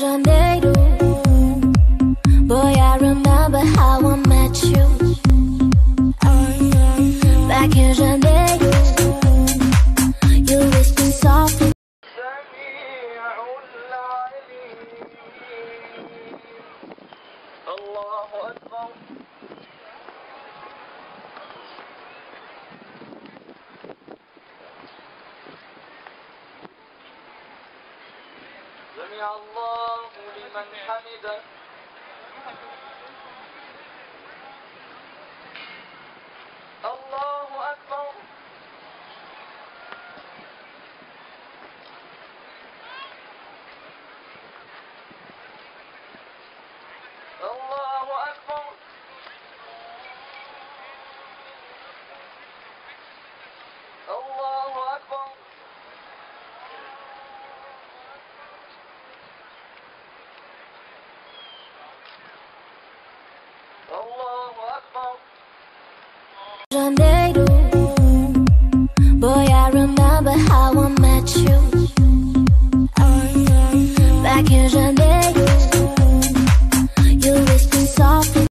Janeiro, boy, I remember how I met you. Back in Janeiro, you whispered softly. الله أكبر. سمع الله لمن حمده. الله أكبر. الله أكبر. الله أكبر. الله أكبر. Janeiro, boy, I remember how I met you.